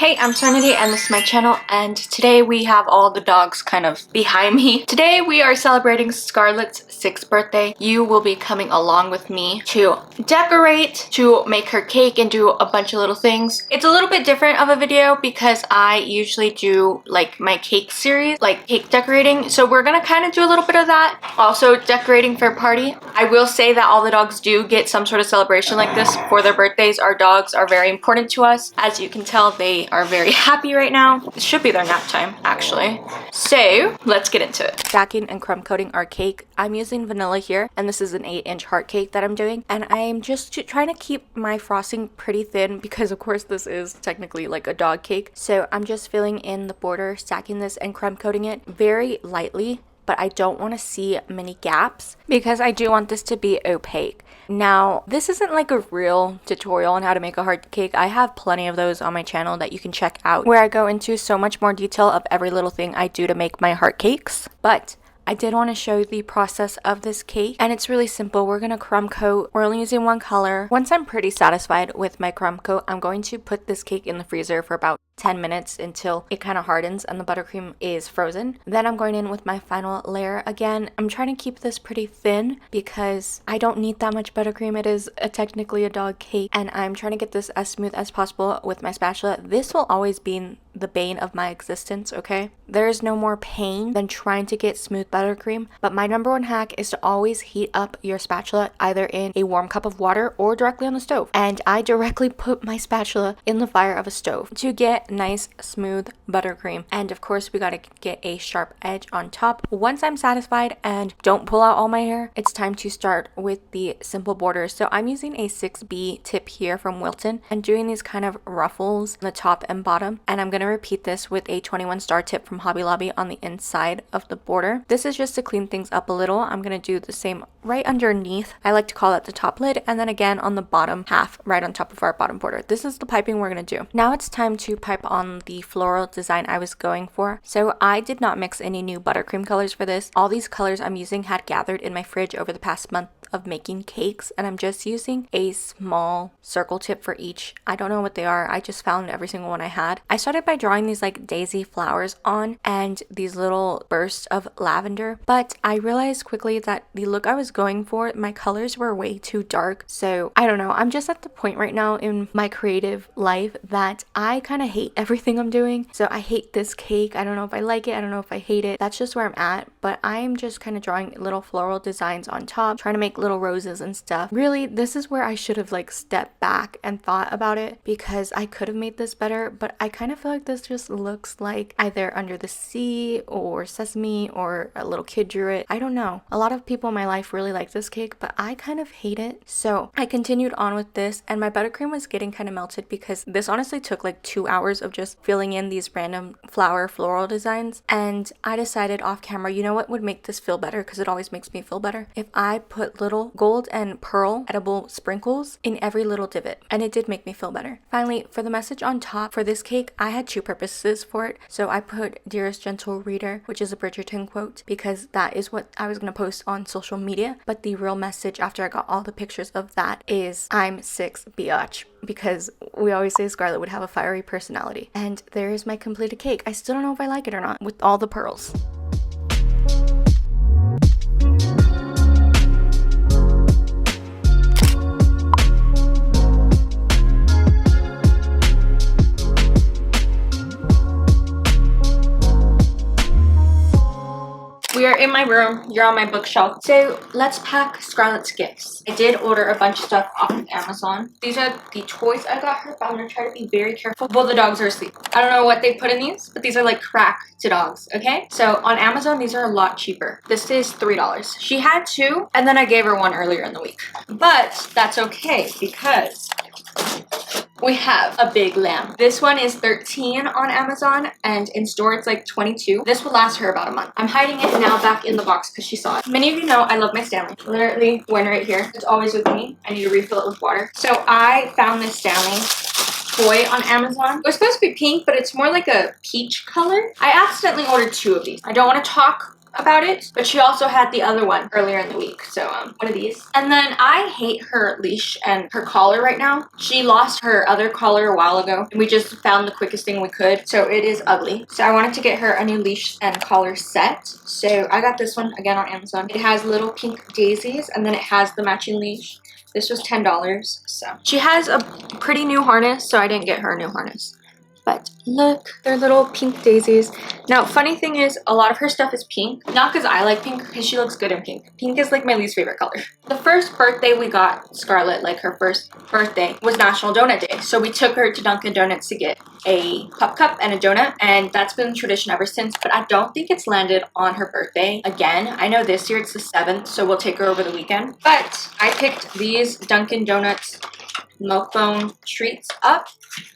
Hey, I'm Serenity and this is my channel, and today we have all the dogs kind of behind me. Today we are celebrating Scarlet's 6th birthday. You will be coming along with me to decorate, to make her cake, and do a bunch of little things. It's a little bit different of a video because I usually do like my cake series, like cake decorating. So we're gonna kind of do a little bit of that. Also decorating for a party. I will say that all the dogs do get some sort of celebration like this for their birthdays. Our dogs are very important to us. As you can tell, they are very happy right now. It should be their nap time, actually. So let's get into it. Stacking and crumb coating our cake. I'm using vanilla here, and this is an 8-inch heart cake that I'm doing. And I'm just trying to keep my frosting pretty thin because, of course, this is technically like a dog cake. So I'm just filling in the border, stacking this and crumb coating it very lightly. But I don't want to see many gaps because I do want this to be opaque. Now, this isn't like a real tutorial on how to make a heart cake. I have plenty of those on my channel that you can check out where I go into so much more detail of every little thing I do to make my heart cakes. But I did want to show you the process of this cake, and it's really simple. We're going to crumb coat. We're only using one color. Once I'm pretty satisfied with my crumb coat, I'm going to put this cake in the freezer for about 10 minutes until it kind of hardens and the buttercream is frozen. Then I'm going in with my final layer. Again, I'm trying to keep this pretty thin because I don't need that much buttercream. It is technically a dog cake, and I'm trying to get this as smooth as possible with my spatula. This will always be the bane of my existence, okay? There is no more pain than trying to get smooth buttercream, but my number one hack is to always heat up your spatula either in a warm cup of water or directly on the stove. And I directly put my spatula in the fire of a stove to get nice smooth buttercream. And of course we got to get a sharp edge on top. Once I'm satisfied and don't pull out all my hair, it's time to start with the simple borders. So I'm using a 6B tip here from Wilton and doing these kind of ruffles on the top and bottom, and I'm going to repeat this with a 21 star tip from Hobby Lobby on the inside of the border. This is just to clean things up a little. I'm going to do the same right underneath. I like to call that the top lid, and then again on the bottom half right on top of our bottom border. This is the piping we're going to do. Now it's time to pipe on the floral design I was going for. So I did not mix any new buttercream colors for this. All these colors I'm using had gathered in my fridge over the past month of making cakes, and I'm just using a small circle tip for each. I don't know what they are. I just found every single one I had. I started by drawing these like daisy flowers on and these little bursts of lavender, but I realized quickly that the look I was going for, my colors were way too dark. So I don't know. I'm just at the point right now in my creative life that I kind of hate everything I'm doing. So I hate this cake. I don't know if I like it. I don't know if I hate it. That's just where I'm at. But I'm just kind of drawing little floral designs on top, trying to make little roses and stuff. Really, this is where I should have like stepped back and thought about it, because I could have made this better, but I kind of feel like this just looks like either Under the Sea or Sesame or a little kid drew it. I don't know. A lot of people in my life really like this cake, but I kind of hate it. So I continued on with this, and my buttercream was getting kind of melted because this honestly took like 2 hours of just filling in these random floral designs. And I decided off camera, you know what would make this feel better, because it always makes me feel better, if I put little gold and pearl edible sprinkles in every little divot, and it did make me feel better. Finally, for the message on top for this cake, I had two purposes for it. So I put "Dearest Gentle Reader," which is a Bridgerton quote, because that is what I was going to post on social media, but the real message after I got all the pictures of that is "I'm 6 biatch," because we always say Scarlet would have a fiery personality. And there's my completed cake. I still don't know if I like it or not with all the pearls. We are in my room. You're on my bookshelf. So let's pack Scarlet's gifts. I did order a bunch of stuff off of Amazon. These are the toys I got her, but I'm going to try to be very careful. Both the dogs are asleep. I don't know what they put in these, but these are like crack to dogs, okay? So on Amazon, these are a lot cheaper. This is $3. She had two, and then I gave her one earlier in the week. But that's okay because we have a big lamb. This one is $13 on Amazon, and in store it's like $22. This will last her about a month. I'm hiding it now back in the box because she saw it. Many of you know I love my Stanley. Literally one right here. It's always with me. I need to refill it with water. So I found this Stanley toy on Amazon. It was supposed to be pink, but it's more like a peach color. I accidentally ordered two of these. I don't want to talk about it, but she also had the other one earlier in the week, so one of these. And then I hate her leash and her collar right now. She lost her other collar a while ago, and we just found the quickest thing we could, so it is ugly. So I wanted to get her a new leash and collar set, so I got this one again on Amazon. It has little pink daisies, and then it has the matching leash. This was $10, so she has a pretty new harness, so I didn't get her a new harness. But look, they're little pink daisies. Now, funny thing is, a lot of her stuff is pink. Not because I like pink, because she looks good in pink. Pink is like my least favorite color. The first birthday we got Scarlet, like her first birthday, was National Donut Day. So we took her to Dunkin' Donuts to get a pup cup and a donut, and that's been tradition ever since. But I don't think it's landed on her birthday again. I know this year it's the 7th, so we'll take her over the weekend. But I picked these Dunkin' Donuts milk bone treats up.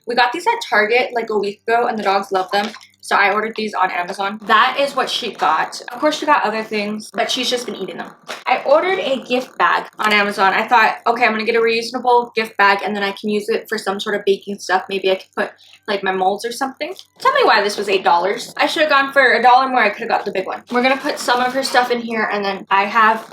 We got these at Target like a week ago, and the dogs love them, so I ordered these on Amazon. That is what she got. Of course, she got other things, but she's just been eating them. I ordered a gift bag on Amazon. I thought, okay, I'm gonna get a reusable gift bag, and then I can use it for some sort of baking stuff. Maybe I could put like my molds or something. Tell me why this was $8. I should have gone for $1 more. I could have got the big one. We're gonna put some of her stuff in here, and then I have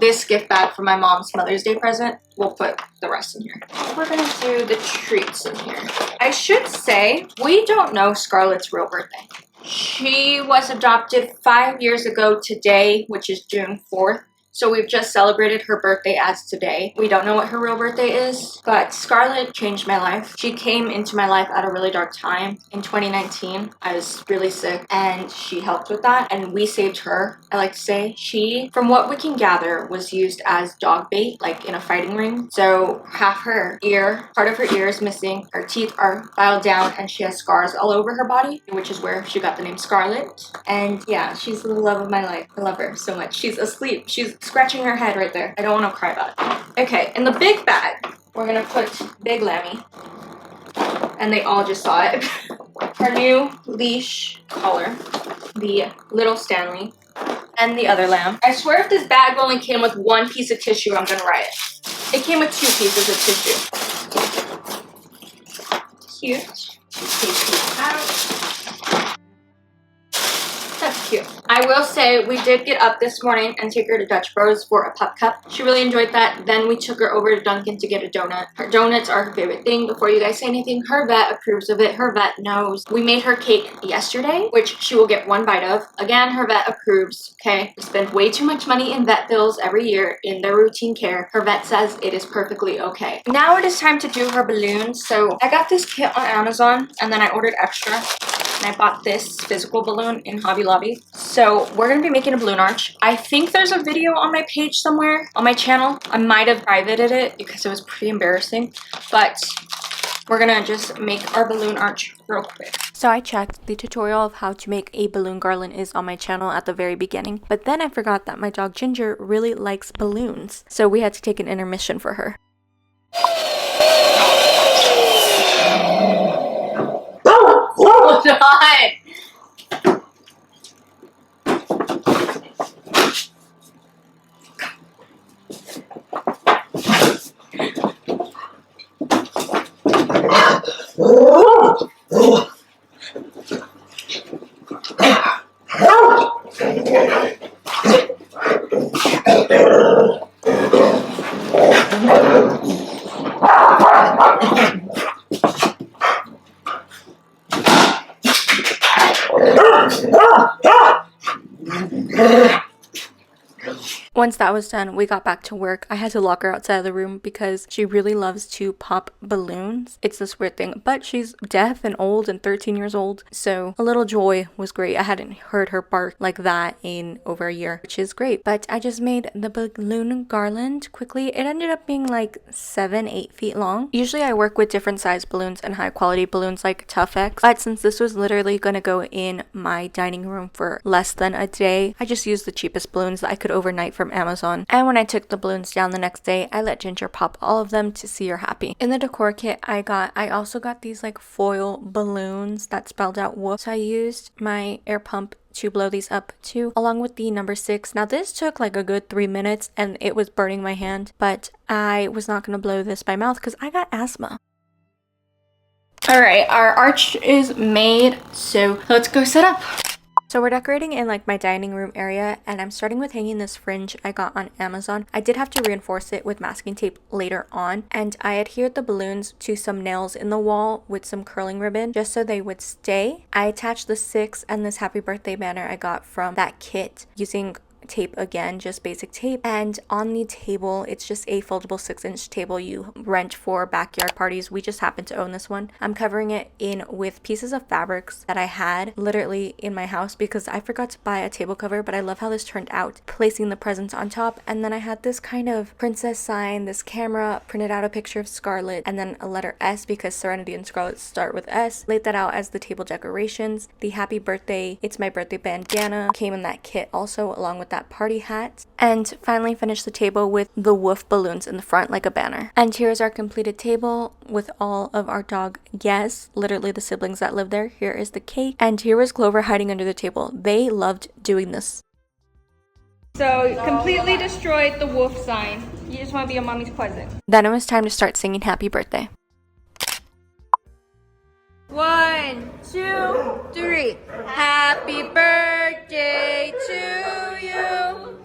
this gift bag for my mom's Mother's Day present. We'll put the rest in here. We're gonna do the treats in here. I should say, we don't know Scarlett's real birthday. She was adopted 5 years ago today, which is June 4th. So we've just celebrated her birthday as today. We don't know what her real birthday is, but Scarlet changed my life. She came into my life at a really dark time. In 2019, I was really sick, and she helped with that, and we saved her. I like to say she, from what we can gather, was used as dog bait, like in a fighting ring. So half her ear, part of her ear is missing, her teeth are filed down, and she has scars all over her body, which is where she got the name Scarlet. And yeah, she's the love of my life. I love her so much. She's asleep. She's scratching her head right there. I don't want to cry about it. Okay, in the big bag, we're gonna put Big Lammy. And they all just saw it. Her new leash collar, the little Stanley, and the other lamb. I swear if this bag only came with one piece of tissue, I'm gonna riot. It came with 2 pieces of tissue. Cute. Take these out. That's cute. I will say we did get up this morning and take her to Dutch Bros for a pup cup. She really enjoyed that. Then we took her over to Dunkin' to get a donut. Her donuts are her favorite thing. Before you guys say anything, her vet approves of it. Her vet knows. We made her cake yesterday, which she will get 1 bite of. Again, her vet approves, okay? We spend way too much money in vet bills every year in their routine care. Her vet says it is perfectly okay. Now it is time to do her balloons. So I got this kit on Amazon, and then I ordered extra. And I bought this physical balloon in Hobby Lobby. So we're going to be making a balloon arch. I think there's a video on my page somewhere on my channel. I might have privated it because it was pretty embarrassing. But we're going to just make our balloon arch real quick. So I checked. The tutorial of how to make a balloon garland is on my channel at the very beginning. But then I forgot that my dog Ginger really likes balloons. So we had to take an intermission for her. Oh God! Once that was done, we got back to work. I had to lock her outside of the room because she really loves to pop balloons. It's this weird thing, but she's deaf and old and 13 years old, so a little joy was great. I hadn't heard her bark like that in over a year, which is great. But I just made the balloon garland quickly. It ended up being like 7-8 feet long. Usually I work with different size balloons and high quality balloons like Tough X, but since this was literally going to go in my dining room for less than a day, I just used the cheapest balloons that I could overnight from Amazon. And when I took the balloons down the next day, I let Ginger pop all of them to see her happy. In the decor kit I also got these like foil balloons that spelled out whoop. So I used my air pump to blow these up too, along with the number 6. Now this took like a good 3 minutes and it was burning my hand, but I was not going to blow this by mouth because I got asthma. Alright, our arch is made, so let's go set up. So we're decorating in like my dining room area, and I'm starting with hanging this fringe I got on Amazon. I did have to reinforce it with masking tape later on, and I adhered the balloons to some nails in the wall with some curling ribbon just so they would stay. I attached the 6 and this happy birthday banner I got from that kit using tape again, just basic tape. And on the table, it's just a foldable 6-inch table you rent for backyard parties. We just happen to own this one. I'm covering it in with pieces of fabrics that I had literally in my house because I forgot to buy a table cover, but I love how this turned out, placing the presents on top. And then I had this kind of princess sign, this camera, printed out a picture of Scarlet, and then a letter S because Serenity and Scarlet start with S. Laid that out as the table decorations. The happy birthday, it's my birthday bandana came in that kit also, along with that party hat, and finally finished the table with the woof balloons in the front like a banner. And here's our completed table with all of our dog guests, literally the siblings that live there. Here is the cake, and here was Clover hiding under the table. They loved doing this. So completely destroyed the wolf sign. You just want to be a mommy's present. Then it was time to start singing happy birthday. 1, 2, 3. Happy birthday to you.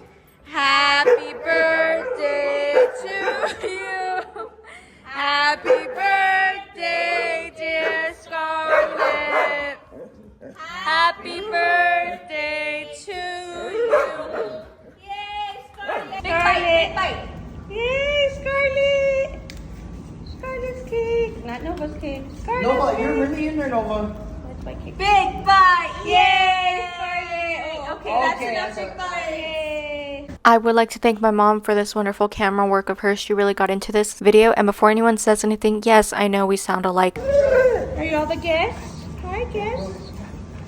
Happy birthday to you. Happy birthday, dear Scarlet. Happy birthday to you. Yay, Scarlet. Big bite, big bite. Yay, Scarlet. Scarlet's cake. Not Nova's cake. Scarlet's Nova, cake. you're really in there, Nova. That's my cake. Big bite. Yay, Scarlet. Okay, that's enough big bite. Yay. I would like to thank my mom for this wonderful camera work of hers. She really got into this video. And before anyone says anything, yes, I know we sound alike. Are you all the guests? Hi, guests.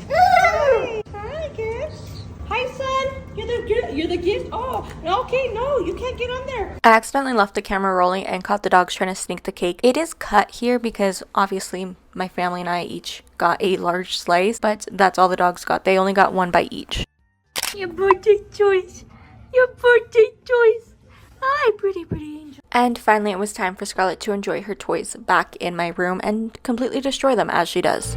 Hi. Hi, guests. Hi, son. You're the gift. Oh, okay. No, you can't get on there. I accidentally left the camera rolling and caught the dogs trying to sneak the cake. It is cut here because obviously my family and I each got a large slice, but that's all the dogs got. They only got one bite each. Your birthday choice. Your birthday choice. Hi, pretty angel. And finally, it was time for Scarlet to enjoy her toys back in my room and completely destroy them as she does.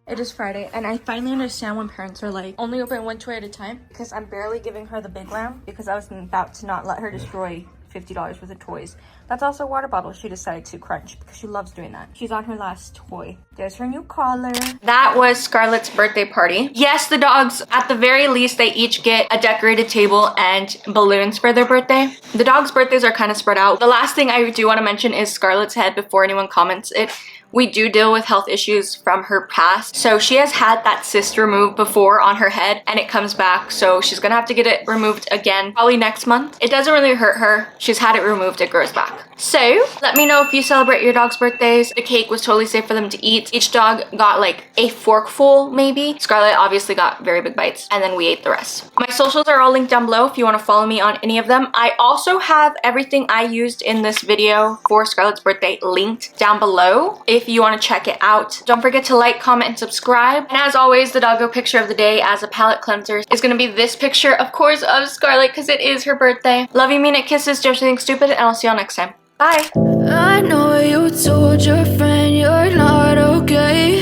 It is Friday, and I finally understand when parents are like, only open one toy at a time, because I'm barely giving her the big lamb because I was about to not let her destroy $50 worth of toys. That's also a water bottle she decided to crunch because she loves doing that. She's on her last toy. There's her new collar. That was Scarlett's birthday party. Yes, the dogs, at the very least, they each get a decorated table and balloons for their birthday. The dogs' birthdays are kind of spread out. The last thing I do want to mention is Scarlett's head before anyone comments it. We do deal with health issues from her past. So she has had that cyst removed before on her head and it comes back. So she's gonna have to get it removed again probably next month. It doesn't really hurt her. She's had it removed, it grows back. So let me know if you celebrate your dog's birthdays. The cake was totally safe for them to eat. Each dog got like a forkful maybe. Scarlet obviously got very big bites and then we ate the rest. My socials are all linked down below if you want to follow me on any of them. I also have everything I used in this video for Scarlett's birthday linked down below if you want to check it out. Don't forget to like, comment, and subscribe. And as always, the doggo picture of the day as a palette cleanser is going to be this picture, of course, of Scarlet because it is her birthday. Love you, mean it, kisses, don't think stupid, and I'll see y'all next time. Bye. I know you told your friend you're not okay,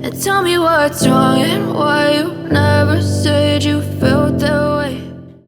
and tell me what's wrong and why you never said you felt that way.